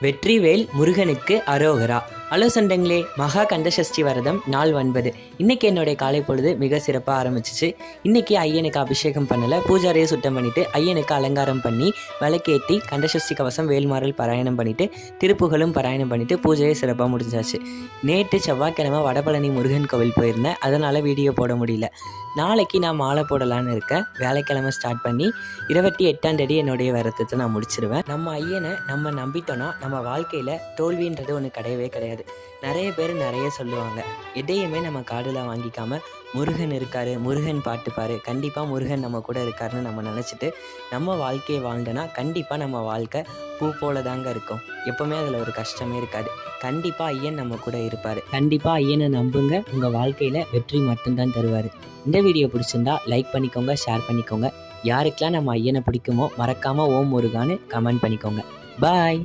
வெற்றிவேல் முருகனுக்கு அரோகரா. ஹலோ சொந்தங்களே, மகா கந்தசஷ்டி விரதம் நாள் 9. இன்றைக்கி என்னுடைய காலை பொழுது மிக சிறப்பாக ஆரம்பிச்சிச்சு. இன்றைக்கி ஐயனுக்கு அபிஷேகம் பண்ணலை, பூஜாரியை சுத்தம் பண்ணிவிட்டு ஐயனுக்கு அலங்காரம் பண்ணி விளக்கேற்றி கந்தசஷ்டி கவசம் வேல்மாறல் பாராயணம் பண்ணிவிட்டு திருப்புகழும் பாராயணம் பண்ணிவிட்டு பூஜையை சிறப்பாக முடிஞ்சாச்சு. நேற்று செவ்வாய்க்கிழமை வடபழனி முருகன் கோவில் போயிருந்தேன், அதனால் வீடியோ போட முடியல. நாளைக்கு நான் மாலை போடலான்னு இருக்கேன். வேலைக்கிழமை ஸ்டார்ட் பண்ணி 28ஆம் தேதி என்னுடைய விரதத்தை நான் முடிச்சிருவேன். நம்ம ஐயனை நம்ம நம்பிட்டோன்னா நம்ம வாழ்க்கையில் தோல்வின்றது ஒன்று கிடையவே கிடையாது. நிறைய பேர் நிறைய சொல்லுவாங்க, எதையுமே நம்ம காதில் வாங்கிக்காம முருகன் இருக்காரு, முருகன் பாட்டுப்பாரு, கண்டிப்பாக முருகன் நம்ம கூட இருக்காருன்னு நம்ம நினச்சிட்டு நம்ம வாழ்க்கையை வாழ்ந்தோன்னா கண்டிப்பாக நம்ம வாழ்க்கை பூ போல தாங்க இருக்கும். எப்போவுமே அதில் ஒரு கஷ்டமே இருக்காது. கண்டிப்பாக ஐயன் நம்ம கூட இருப்பார். கண்டிப்பாக ஐயனை நம்புங்க, உங்கள் வாழ்க்கையில் வெற்றி மட்டும்தான் தருவார். இந்த வீடியோ பிடிச்சிருந்தா லைக் பண்ணிக்கோங்க, ஷேர் பண்ணிக்கோங்க. யாருக்கெல்லாம் நம்ம ஐயனை பிடிக்குமோ மறக்காமல் ஓம் முருகான்னு கமெண்ட் பண்ணிக்கோங்க. பாய்.